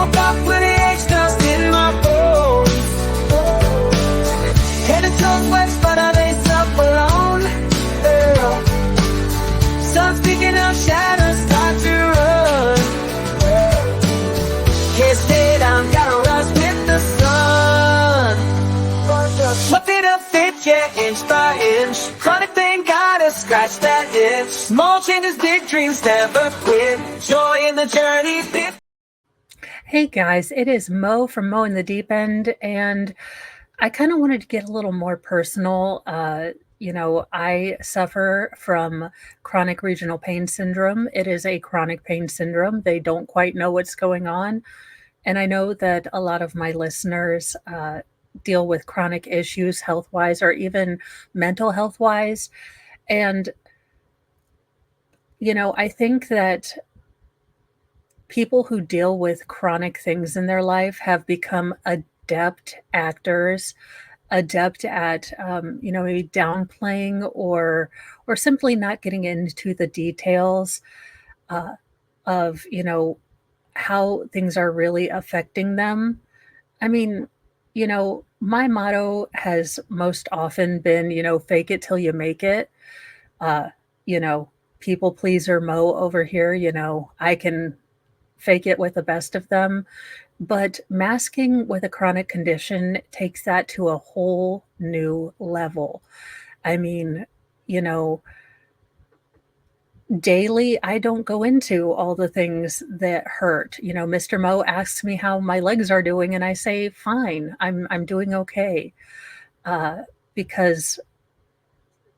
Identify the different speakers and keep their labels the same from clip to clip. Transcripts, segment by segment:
Speaker 1: Woke up with the H dust in my bones. Head and toes wet, but I lace up alone. Sun's picking up shadows, start to run. Can't stay down, gotta rush with the sun. Flip it up, fit, yeah, inch by inch. Chronic thing, gotta scratch that itch. Small changes, big dreams, never quit. Joy in the journey,
Speaker 2: Hey guys, it is Mo from Mo in the Deep End, and I kind of wanted to get a little more personal. I suffer from chronic regional pain syndrome. It is a chronic pain syndrome. They don't quite know what's going on. And I know that a lot of my listeners deal with chronic issues health wise or even mental health wise. And, I think that people who deal with chronic things in their life have become adept actors, adept at maybe downplaying or simply not getting into the details uh, of how things are really affecting them. I mean, my motto has most often been, fake it till you make it. uh, you know People pleaser Mo over here. I can fake it with the best of them. But masking with a chronic condition takes that to a whole new level. I mean, you know, daily I don't go into all the things that hurt. Mr. Mo asks me how my legs are doing and I say, "Fine. I'm doing okay." Uh because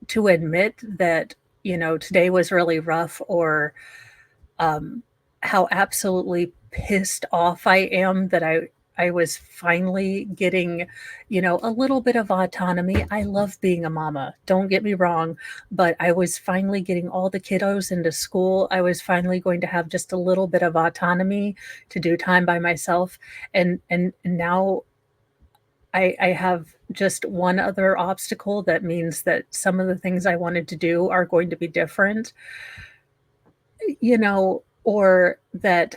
Speaker 2: to admit that, today was really rough, or um, how absolutely pissed off I am that I was finally getting, a little bit of autonomy. I love being a mama. Don't get me wrong, but I was finally getting all the kiddos into school. I was finally going to have just a little bit of autonomy to do time by myself, and now I have just one other obstacle that means that some of the things I wanted to do are going to be different, or that,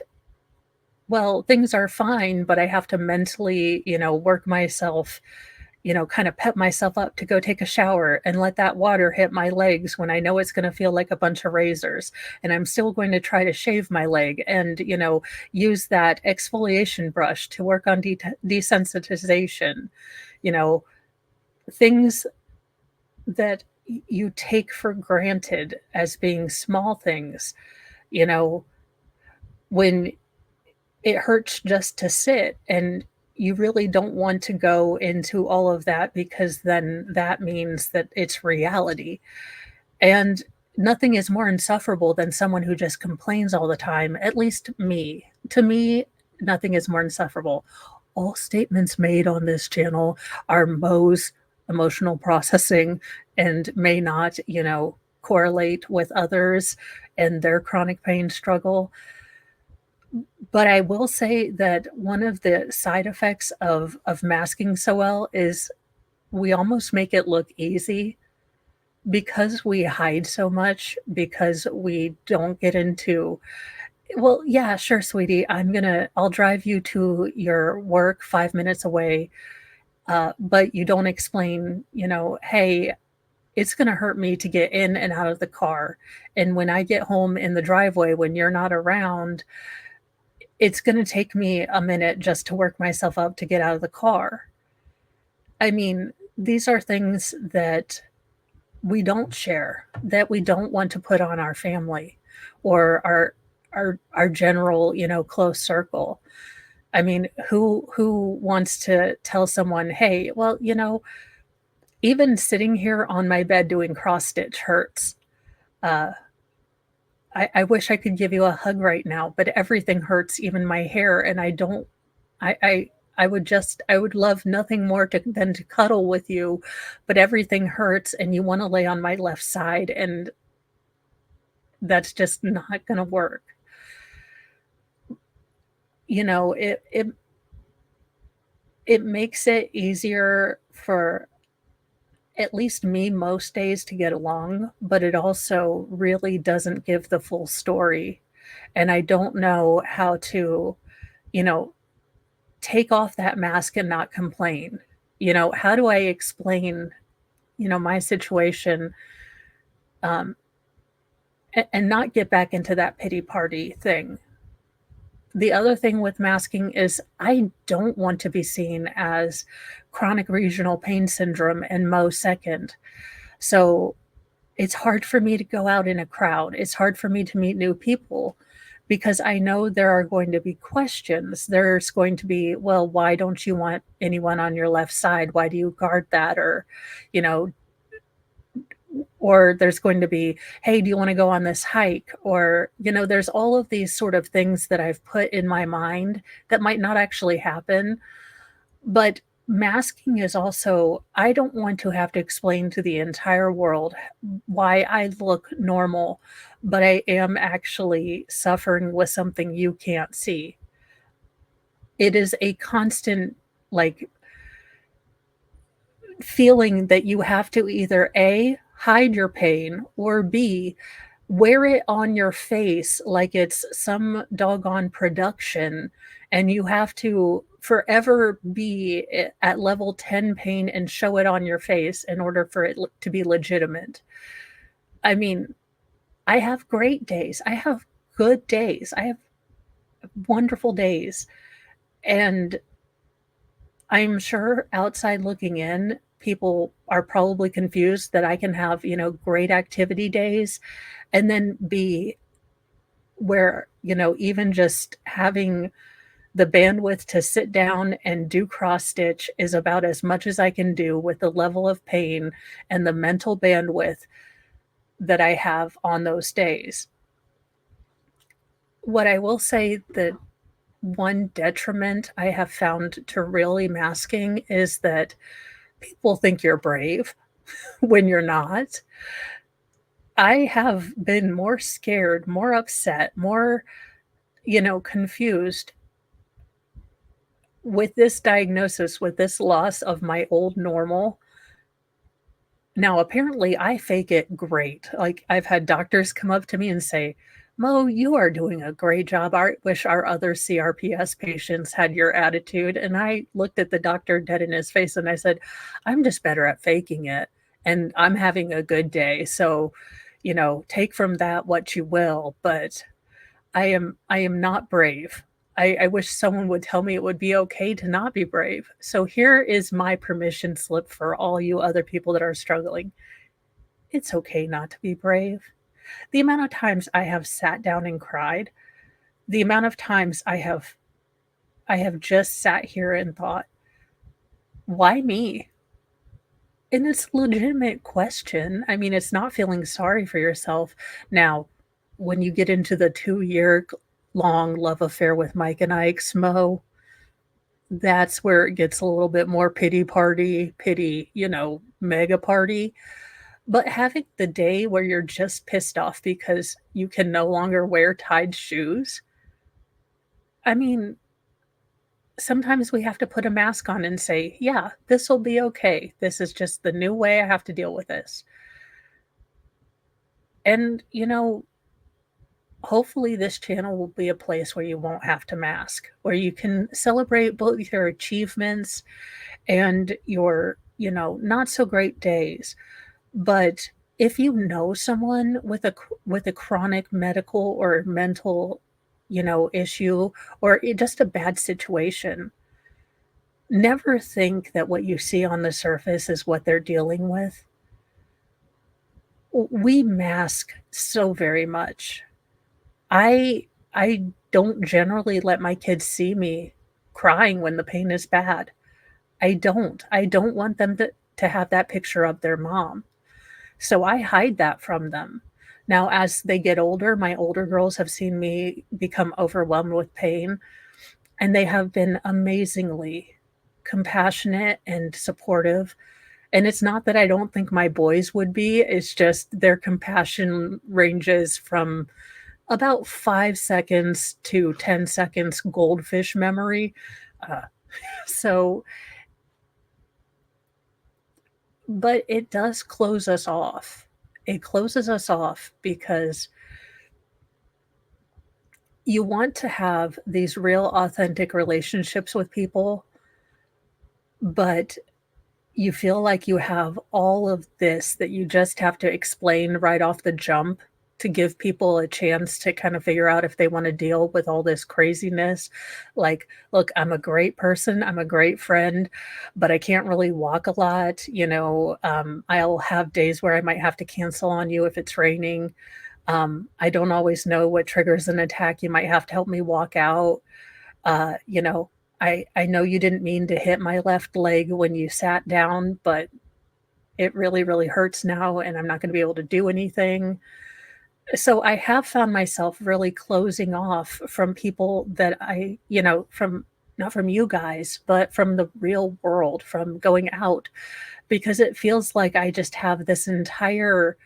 Speaker 2: well, things are fine, but I have to mentally, work myself, kind of pep myself up to go take a shower and let that water hit my legs when I know it's going to feel like a bunch of razors. And I'm still going to try to shave my leg and, use that exfoliation brush to work on desensitization, you know, things that you take for granted as being small things, you know, when it hurts just to sit, and you really don't want to go into all of that because then that means that it's reality. And nothing is more insufferable than someone who just complains all the time, at least me. To me, nothing is more insufferable. All statements made on this channel are Mo's emotional processing and may not, correlate with others and their chronic pain struggle. But I will say that one of the side effects of masking so well is we almost make it look easy because we hide so much, because we don't get into, "Well, yeah, sure, sweetie, I'll drive you to your work 5 minutes away," but you don't explain, "Hey, it's gonna hurt me to get in and out of the car, and when I get home in the driveway when you're not around, it's gonna take me a minute just to work myself up to get out of the car." I mean, these are things that we don't share, that we don't want to put on our family or our general, close circle. I mean, who wants to tell someone, "Hey, well, even sitting here on my bed doing cross stitch hurts. Uh, I wish I could give you a hug right now, but everything hurts, even my hair, and I don't I would love nothing more than to cuddle with you, but everything hurts and you wanna lay on my left side, and that's just not gonna work." It makes it easier for at least me most days to get along, but it also really doesn't give the full story. And I don't know how to, take off that mask and not complain? How do I explain, my situation, um, and not get back into that pity party thing? The other thing with masking is I don't want to be seen as chronic regional pain syndrome and Mo second. So it's hard for me to go out in a crowd. It's hard for me to meet new people because I know there are going to be questions. There's going to be, well, why don't you want anyone on your left side? Why do you guard that? You know, or there's going to be, hey, do you want to go on this hike? There's all of these sort of things that I've put in my mind that might not actually happen. But masking is also, I don't want to have to explain to the entire world why I look normal, but I am actually suffering with something you can't see. It is a constant, like, feeling that you have to either A, hide your pain, or B, wear it on your face like it's some doggone production, and you have to forever be at level 10 pain and show it on your face in order for it to be legitimate. I mean, I have great days. I have good days. I have wonderful days. And I'm sure outside looking in, people are probably confused that I can have, great activity days and then be where, even just having the bandwidth to sit down and do cross stitch is about as much as I can do with the level of pain and the mental bandwidth that I have on those days. What I will say, that one detriment I have found to really masking is that people think you're brave when you're not. I have been more scared, more upset, more, confused with this diagnosis, with this loss of my old normal. Now, apparently, I fake it great. Like, I've had doctors come up to me and say, Mo, you are doing a great job. I wish our other CRPS patients had your attitude. And I looked at the doctor dead in his face and I said, I'm just better at faking it. And I'm having a good day. So, take from that what you will. But I am not brave. I wish someone would tell me it would be okay to not be brave. So here is my permission slip for all you other people that are struggling. It's okay not to be brave. The amount of times I have sat down and cried, the amount of times I have just sat here and thought, why me? And it's a legitimate question. I mean, it's not feeling sorry for yourself. Now, when you get into the 2-year long love affair with Mike and Ike Smo, that's where it gets a little bit more pity, mega party. But having the day where you're just pissed off because you can no longer wear tied shoes, I mean, sometimes we have to put a mask on and say, yeah, this will be okay. This is just the new way I have to deal with this. And, hopefully this channel will be a place where you won't have to mask, where you can celebrate both your achievements and your, not so great days. But if you know someone with a chronic medical or mental, issue, or just a bad situation, never think that what you see on the surface is what they're dealing with. We mask so very much. I don't generally let my kids see me crying when the pain is bad. I don't. I don't want them to have that picture of their mom. So I hide that from them. Now, as they get older, my older girls have seen me become overwhelmed with pain, and they have been amazingly compassionate and supportive. And it's not that I don't think my boys would be, it's just their compassion ranges from about 5 seconds to 10 seconds goldfish memory. Uh, so, but it does close us off. It closes us off because you want to have these real authentic relationships with people, but you feel like you have all of this that you just have to explain right off the jump to give people a chance to kind of figure out if they wanna deal with all this craziness. Like, "Look, I'm a great person, I'm a great friend, but I can't really walk a lot," I'll have days where I might have to cancel on you if it's raining. I don't always know what triggers an attack, you might have to help me walk out. Uh, you know, I know you didn't mean to hit my left leg when you sat down, but it really, really hurts now, and I'm not gonna be able to do anything. So I have found myself really closing off from people that from not from you guys, but from the real world, from going out, because it feels like I just have this entire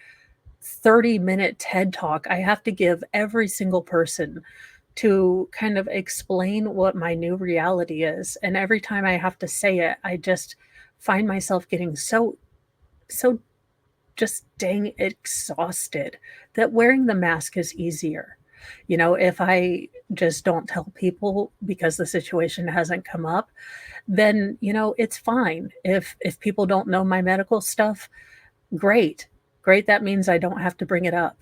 Speaker 2: 30-minute TED Talk I have to give every single person to kind of explain what my new reality is, and every time I have to say it, I just find myself getting so just dang exhausted that wearing the mask is easier. If I just don't tell people because the situation hasn't come up, then, it's fine. If people don't know my medical stuff, great. Great, that means I don't have to bring it up.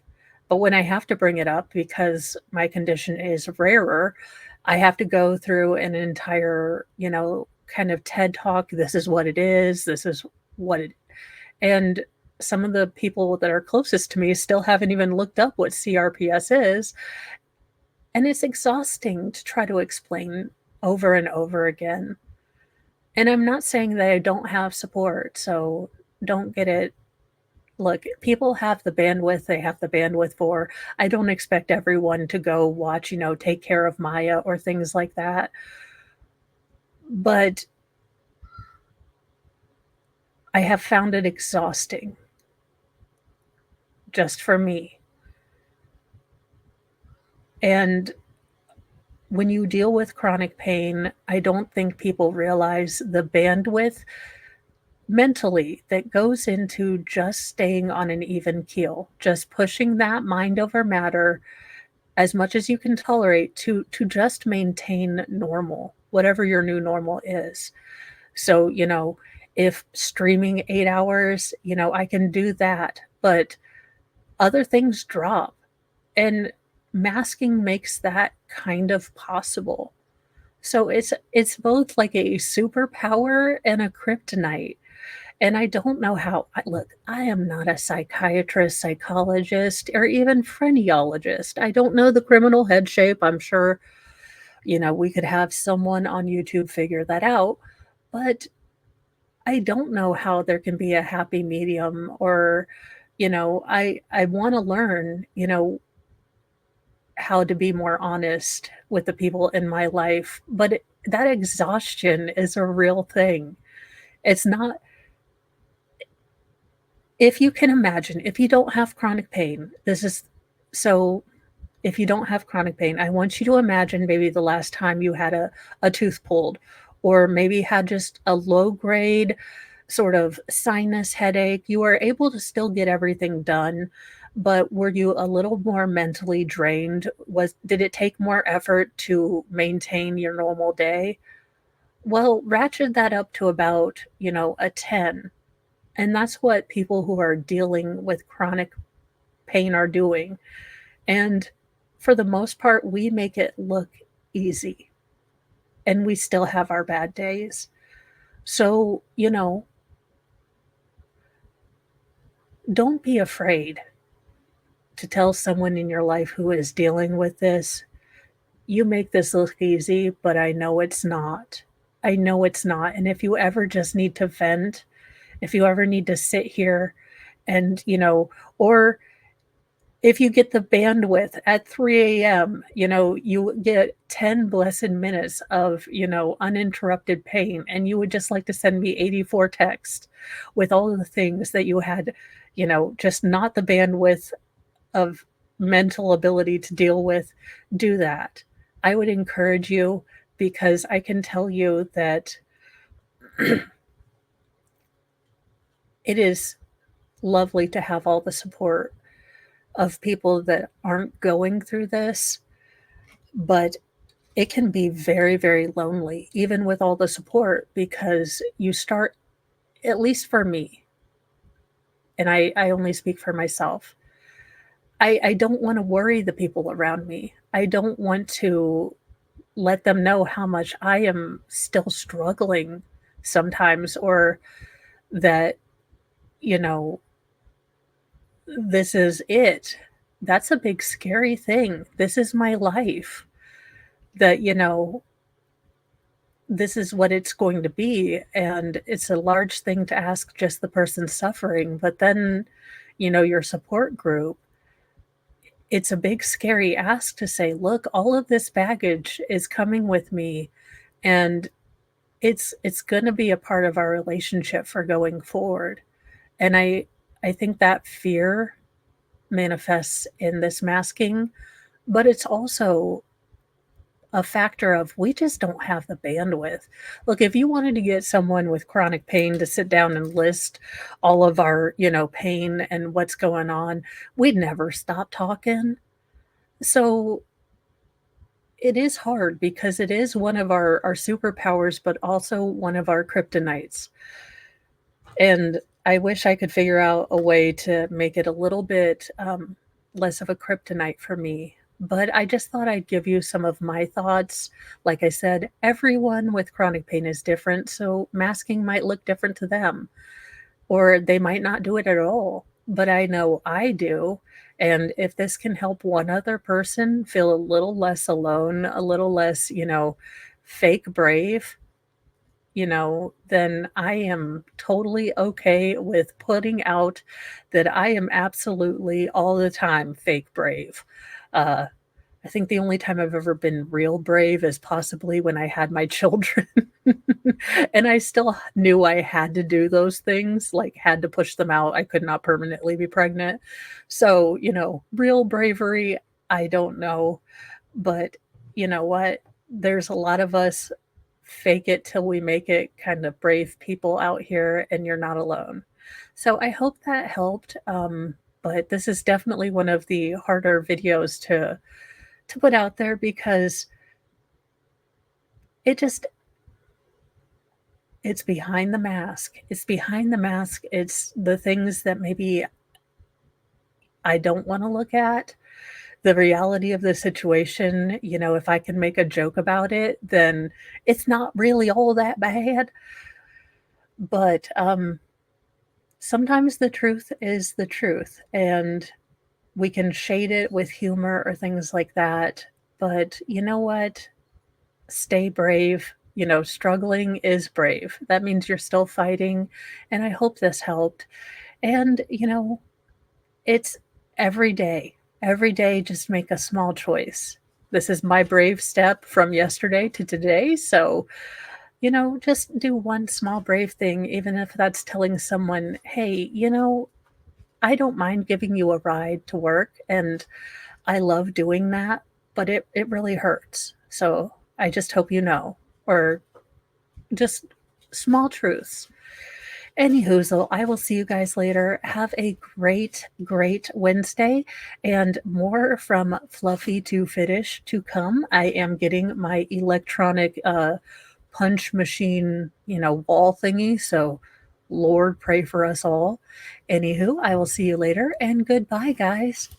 Speaker 2: But when I have to bring it up because my condition is rarer, I have to go through an entire, kind of TED Talk. This is what it is. This is what it and some of the people that are closest to me still haven't even looked up what CRPS is, and it's exhausting to try to explain over and over again. And I'm not saying that I don't have support, so don't get it. Look, people have the bandwidth they have the bandwidth for. I don't expect everyone to go watch, Take Care of Maya or things like that. But I have found it exhausting just for me. And when you deal with chronic pain, I don't think people realize the bandwidth mentally that goes into just staying on an even keel, just pushing that mind over matter as much as you can tolerate to just maintain normal, whatever your new normal is. So, if streaming 8 hours, I can do that, but other things drop, and masking makes that kind of possible. So it's both like a superpower and a kryptonite, and I don't know how look, I am not a psychiatrist, psychologist, or even phrenologist. I don't know the criminal head shape. I'm sure, we could have someone on YouTube figure that out, but I don't know how there can be a happy medium or, I wanna learn, how to be more honest with the people in my life, but that exhaustion is a real thing. It's not if you can imagine, if you don't have chronic pain, this is so if you don't have chronic pain, I want you to imagine maybe the last time you had a tooth pulled, or maybe had just a low grade sort of sinus headache. You were able to still get everything done, but were you a little more mentally drained? Did it take more effort to maintain your normal day? Well, ratchet that up to about, a 10. And that's what people who are dealing with chronic pain are doing. And for the most part, we make it look easy, and we still have our bad days. So, don't be afraid to tell someone in your life who is dealing with this, "You make this look easy, but I know it's not. I know it's not." And if you ever just need to vent, if you ever need to sit here and, or if you get the bandwidth at 3 AM, you get 10 blessed minutes of, uninterrupted pain, and you would just like to send me 84 texts with all of the things that you had, just not the bandwidth of mental ability to deal with, do that. I would encourage you because I can tell you that it is lovely to have all the support of people that aren't going through this, but it can be very, very lonely, even with all the support, because you start, at least for me, and I only speak for myself. I don't want to worry the people around me. I don't want to let them know how much I am still struggling sometimes, or that, you know, this is it. That's a big scary thing. This is my life. That, this is what it's going to be. And it's a large thing to ask just the person suffering. But then, your support group, it's a big scary ask to say, look, all of this baggage is coming with me, and it's going to be a part of our relationship for going forward. And I think that fear manifests in this masking, but it's also a factor of we just don't have the bandwidth. Look, if you wanted to get someone with chronic pain to sit down and list all of our, pain and what's going on, we'd never stop talking. So it is hard because it is one of our superpowers, but also one of our kryptonites. And I wish I could figure out a way to make it a little bit less of a kryptonite for me. But I just thought I'd give you some of my thoughts. Like I said, everyone with chronic pain is different, so masking might look different to them, or they might not do it at all. But I know I do. And if this can help one other person feel a little less alone, a little less, fake brave, then I am totally okay with putting out that I am absolutely all the time fake brave. Uh, I think the only time I've ever been real brave is possibly when I had my children. And I still knew I had to do those things, like had to push them out. I could not permanently be pregnant. So, real bravery, I don't know. But you know what? There's a lot of us fake it till we make it kind of brave people out here, and you're not alone. So I hope that helped. But this is definitely one of the harder videos to put out there because it just it's behind the mask. It's behind the mask. It's the things that maybe I don't want to look at. The reality of the situation, if I can make a joke about it, then it's not really all that bad. But sometimes the truth is the truth, and we can shade it with humor or things like that. But you know what? Stay brave. Struggling is brave. That means you're still fighting. And I hope this helped. And, it's every day. Every day, just make a small choice. This is my brave step from yesterday to today. So, just do one small brave thing, even if that's telling someone, hey, I don't mind giving you a ride to work. And I love doing that, but it really hurts. So I just hope you know, or just small truths. Anywho, I will see you guys later. Have a great, great Wednesday, and more from Fluffy to Finish to come. I am getting my electronic punch machine, wall thingy. So, Lord, pray for us all. Anywho, I will see you later, and goodbye, guys.